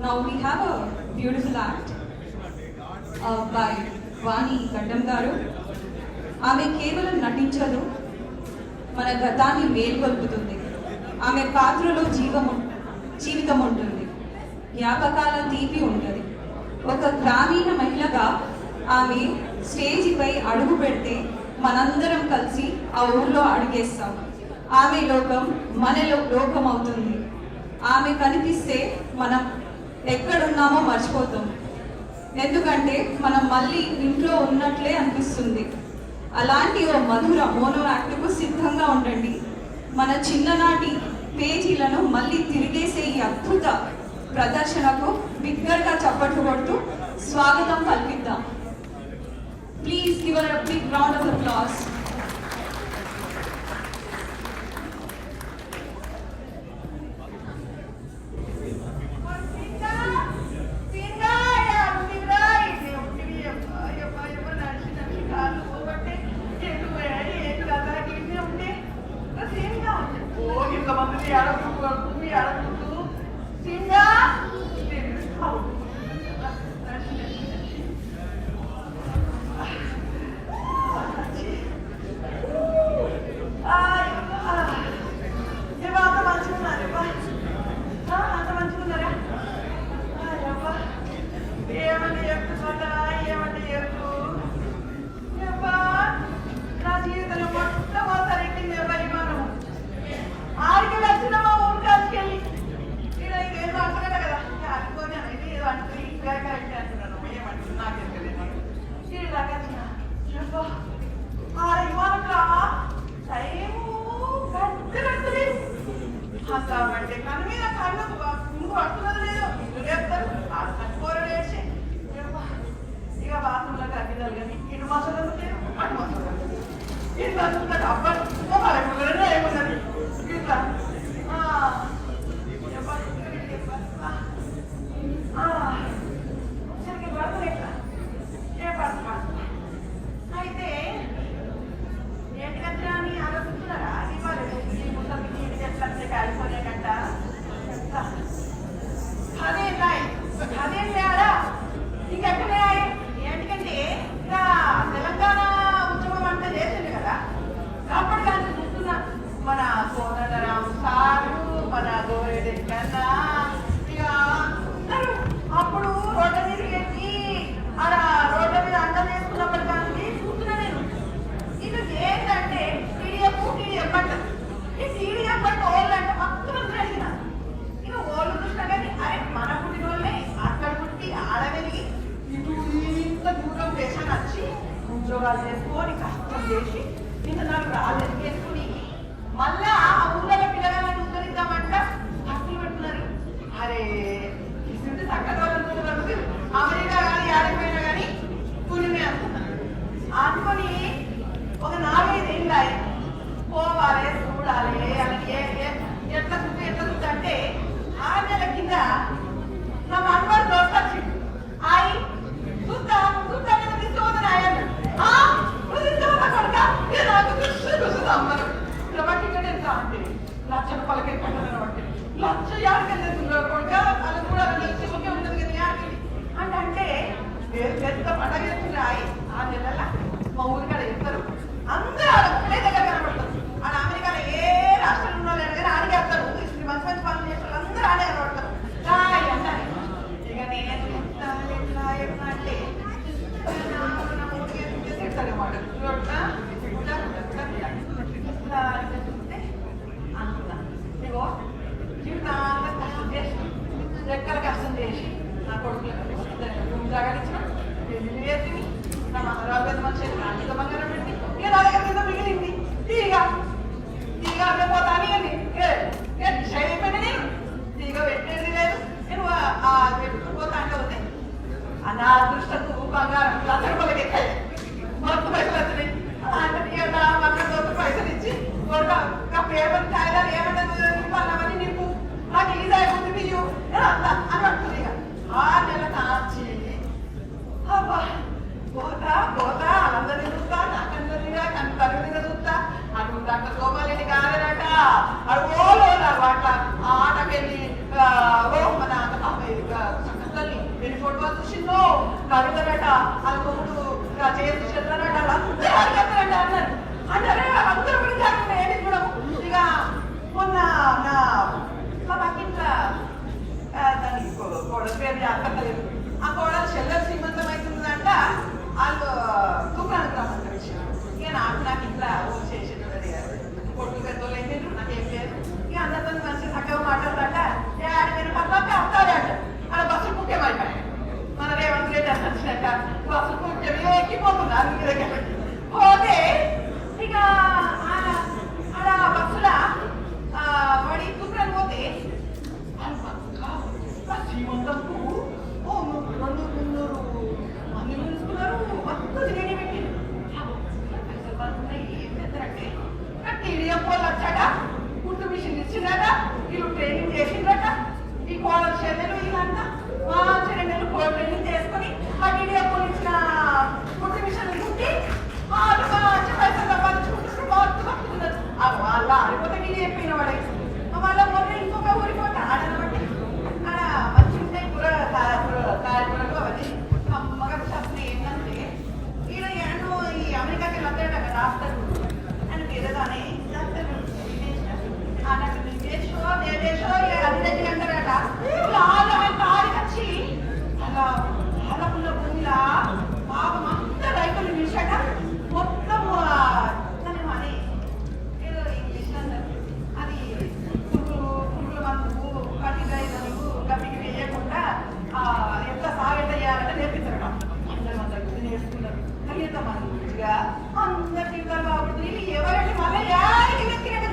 Now we have a beautiful act by Vani Gaddam garu. ఆమె కేవలం నటించదు, మన గతాన్ని మేల్కొల్పుతుంది. ఆమె పాత్రలో జీవితం ఉంటుంది, జ్ఞాపకాల తీపి ఉంటుంది. ఒక గ్రామీణ మహిళగా ఆమె స్టేజిపై అడుగు పెడితే మనందరం కలిసి ఆ ఊర్లో అడుగేస్తాం. ఆమె లోకం మనలో లోకం అవుతుంది. ఆమె కనిపిస్తే మనం ఎక్కడున్నామో మర్చిపోతాం, ఎందుకంటే మనం మళ్ళీ ఇంట్లో ఉన్నట్లే అనిపిస్తుంది. అలాంటి ఓ మధుర మోనో యాక్ట్కు సిద్ధంగా ఉండండి. మన చిన్ననాటి పేజీలను మళ్ళీ తిరిగేసే ఈ అద్భుత ప్రదర్శనకు బిగ్గరగా చప్పట్లు కొడుతూ స్వాగతం కల్పిద్దాం. Please give a big round of applause. ఉద్యోగాలు చేసుకొని కష్టం చేసి ఇంత నాకు రాలేదు చేసుకుని మళ్ళా ఆ ఊళ్ళో పిల్లగాలని ఉద్ధరిద్దామంట హక్కులు పెడుతున్నారు. అరే ఇసుంటే చక్కగా అమెరికా కానీ ఆడకపోయినా కానీ పుణ్యమే అనుకున్నాను అనుకొని ఒక 4-5 ఏళ్ళు పోవాలి చూడాలి అలాగే ఎట్లా చూస్తే అంటే 6 నెలల కింద నా మనవాడు దోస్తు వచ్చింది. ఆయి చూస్తా లక్ష రూపాయలకి పెట్టబట్టి లక్ష యాడికెళ్ళేది కొడుక అది కూడా ఒకే ఉండదు కదా యాడికి అంటే పెద్ద పండగ రాయి 6 నెలల మా ఊరికాడ చెప్తారు. అందరూ ఆడనే దగ్గర కనబడతారు. ఆడ అమెరికాలో ఏ రాష్ట్రంలో ఉన్నా లేదు కానీ ఆడికి వెళ్తారు. మంచి మంచి పనులు చేసే వాళ్ళు అందరూ ఆడే కనబడతారు. రాయి అంటారు. ఇక నేను ఎట్లా అంటే తిడతాడు మాట జీవితాంతా కష్టం చేసి ఎక్కడ కష్టం చేసి నా కొడుకులకు జాగరించిన పెళ్లి చేసింది. నా మనరాలు పెద్ద మంచి ఆర్థిక బంగారం పెట్టి ఇక నా దగ్గర కింద మిగిలింది. తీగ పోతాను డిసైడ్ అయిపోయినా నేను తీగ పెట్టేది లేదు. నేను పెట్టుకుపోతా అంటే ఉంది నా అదృష్టకు బంగారం 1,00,000 రూపాయలకి ఎక్కాయి. మొత్తం పైసలు వచ్చినాయి. అంటే పైసలు ఇచ్చి పేపర్ కాయదాలు ఏమంటే పన్నమని నీకు నాకు ఈజీ అయిపోతుంది బియ్యు అని పడుతుంది. ఇక 6 నెలల కాచి పోతా అందరినీ చూస్తా నాకందరిగా తల్లిగా చూస్తా అటు దాంట్లో సోమాలేని కాదనట అడుగోలో అట్లా ఆటకెళ్ళి మన చూసిందో కడుగుతారట అది కొడుకు చేసి చెల్లరట అందరూ అడిగేస్తారట అన్నారు అంటే అందరూ గురించి ఏది కూడా ఇక మొన్న నా పక్కింట్లో దానికి కోడల పేరు అక్కర్లేదు ఆ కోడలు చెల్లెలు శ్రీమంతం అవుతుందంట వాళ్ళు దుకాణానికి రమ్మంటారు ఇక నాకు ఇట్లా చేసేది కొడుకు పెద్దోళ్ళు అయితే నాకేం లేదు ఇక అందరితో మంచిగా చక్కగా మాట్లాడతాట మీరు పక్కకి వస్తారే అంట అలా బస్సులు ముఖ్యమైపోయాయి మన రేవంత్ రెడ్డి వచ్చినాక బస్సులు ముఖ్యమే ఎక్కిపోతున్నారు మీ దగ్గర పోతే ఇక అలా బస్సుల వాడి దుకాణం పోతే శ్రీమంతంకు 200 మంది పిలుచుకున్నారు మొత్తం తిరిగి పెట్టింది ఏం చేస్తారంటే టీడీఎఫ్ వచ్చాక కుట్టు మిషన్ ఇచ్చిందట వీళ్ళు ట్రైనింగ్ చేసిందట ఈ కోడల చెల్లెలు వీళ్ళంతా మా చెల్లెలు ట్రైనింగ్ చేసుకుని ఆ టీడీఎఫ్ ఇచ్చిన కుట్టు మిషన్ కుట్టి వాళ్ళు మంచి పైసలు సంపాదించుకుంటున్నారు మొత్తం పట్టుకున్నారు వాళ్ళ ఆడిపోతే టీడీ చెప్పిన వాడే వాళ్ళ మొన్న ఇంకొక ఊరిపోతే ఆడనబట్టి ఆడ మంచి ఉంటాయి కాయకూరలు అవన్నీ అమ్మగా చెప్పిన ఏంటంటే ఈయన ఏమో ఈ అమెరికాకి వెళ్ళాడు అక్కడ డాక్టర్ అని పేరుగానే డాక్టర్ నాకు దేశో అది దగ్గర అంటారట ఆయన తాడికి వచ్చి అలా ఆలకున్న భూమిలా పాపం అంతా రైతులు నిలిచాక మొత్తం అని ఏదో ఇంగ్లీష్ అన్నారు అది పురుగుల మందు కట్టిగైదలు గట్టికి వేయకుండా ఎట్లా సాగెట్ట చేయాలంటే నేర్పిస్తారట అందరూ గుర్తు నేర్చుకున్నారు కనీత మంచిగా అందరి బాగుంటుంది ఎవరంటే మళ్ళీ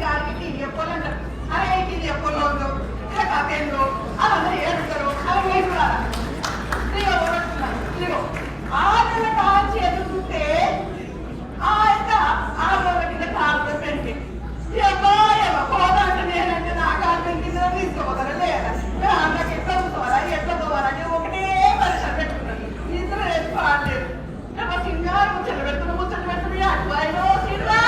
గాలికి చెప్పాలంటారు అరే ఇది చెప్పలో ఇలా కాకేందో అలా ఏడుతారు అలా వేసుకున్నారు ఇదిగో ఆడల కాల్చి ఎదుగుతుంటే ఆ యొక్క ఆడల కింద కాలు పెంచి పోదా అంటే నేనంటే నా కాలు పెంచిందో తీసుకోపోతారా లేదా నాకు ఎట్లా పోవాలా ఎట్లా పోవాలని ఒకటే పరిశ్రమ పెట్టుకున్నాను ఇద్దరు రేపు ఆడలేదు సింగారు ముచ్చట పెడుతున్నా అటువైలో సిరా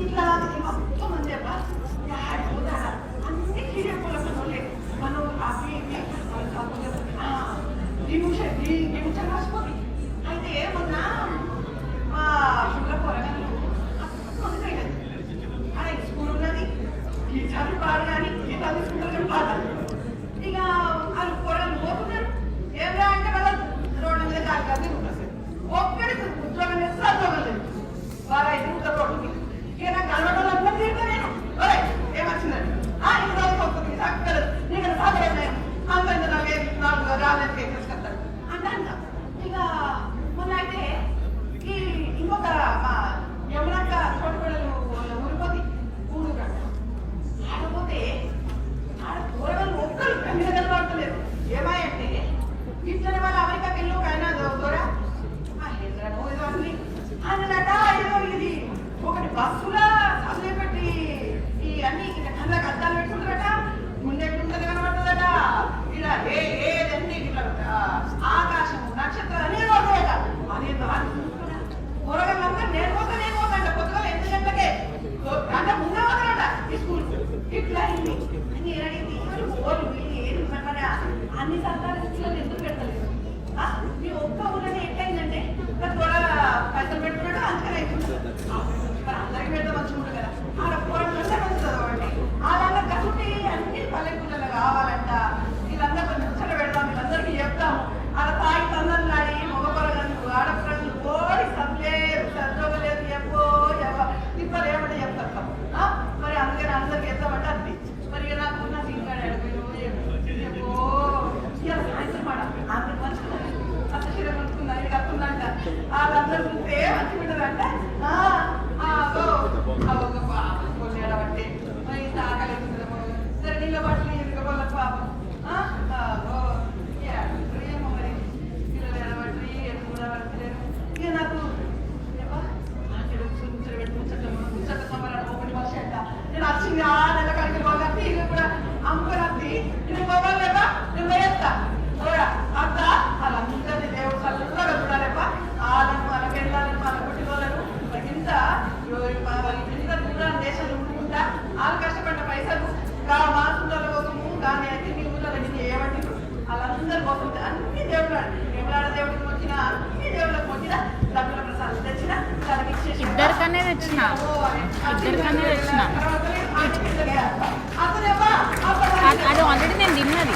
ఇట్లా మొత్తం మంది చెప్పా అన్ని కిరియపోలే మనం రాసిపోతుంది అయితే మొన్న మా షుగర్ పొరగలు అదే స్కూల్ ఉన్నది ఈ చదువు పాడు కానీ ఈ చదువు స్కూల్ పాడాలి ఇక వాళ్ళు పొరగలు పోతున్నారు ఏమరా అంటే వాళ్ళ రోడ్డు మీద కాదు ఒక్కడికి ఉద్యోగం చేస్తే ఉద్యోగం లేదు వాళ్ళ ఐదు రోడ్డు ఇక నాకు కలవడం తీరుతా నేను ఏమొచ్చిందండి ఇది చదువుకోతుంది అక్కడ నీకు సాధ్యమే అంత నాకు రాలేదు తీసుకొస్తాడు అంటే అంట ఇక మొన్న అయితే ఈ ఇంకొక మా యమునక్క తోటపిల్లలు ఊరిపోతే ఊరు ఆడపోతే ఆడ కూరగాయలు ఒక్కరు కమ్మిన కనబడతలేదు ఏమాయంటే ఇట్లని వాళ్ళ అమెరికాకి వెళ్ళి ఒక ఆయన దూరా ఏదో అన్ని అన్నట ఏదో ఇది ఒకటి బస్సులా అసలే పెట్టి ఈ అన్ని కళ్ళకి అద్దాలు పెట్టుకుంటారట ముందెట్టుంటది కనబడుతుందట ఇలా ఏదండి ఇట్లా ఆకాశం నక్షత్రాలు అనే పోతాయట అదే కూరగాయలంతా నేను పోతాంట పొద్దుగా 8 గంటలకే అంటే ముందే పోతారట ఈ స్కూల్ ఇట్లా అయింది అని అడిగింది ఓళ్ళు వీళ్ళు ఏది ఉన్నట్లనే అన్ని సర్కారు స్కూళ్ళని ఎందుకు పెడతలేదు మీ ఒక్క ఊళ్ళని ఎట్లయిందంటే త్వర పైసలు పెట్టుకున్నాడు అందుకని అవుతుంది మరి అందరికి పెడితే మంచిగా ఉంటుంది కదా ఆడ కూరలంటే మంచి చదవండి వాళ్ళందరూ కసుటి అన్ని పల్లెటూళ్ళలో కావాలంట వీళ్ళందరూ కొంచెం ముచ్చట పెడతాం వీళ్ళందరికీ చెప్తాం ఆడ తాగి తందరు నాడి మగపరగలు ఆడపరగలు ఓడి సబ్లేదు చదవలేదు ఎప్పో ఇప్పుడు ఏమంటే చెప్తాం మరి అందుకని అందరికి చెప్తామంటే అది మరి నాకు నా సింగాడు అడిపోయి ఎప్పో ఇలా సాయంత్రం మాట అందరు మంచిగా అత్తశీర కొనుక్కున్నా ఇది కట్టుకుందంట వాళ్ళందరూ చూస్తే మంచి ఉంటుందంట కొనేడబట్టి మరి తాగలే సరే నీళ్ళ బట్టలు ఎదుగు వాళ్ళ పాపం ఏమో మరి పిల్లలు ఎడబట్టి ఎదుగు కూడా పడతలేరు ఇక నాకు నేను వచ్చింది ఆ నెల కడికి పోగట్టి ఇది కూడా అమ్ముకున్నది ఇది పోవాలి కదా నేను వేస్తా అత్త వాళ్ళందరినీ దేవుడు చల్లగా తెచ్చిన ఇద్దరికనే తెచ్చిన అతను అది ఆల్రెడీ నేను తిన్నది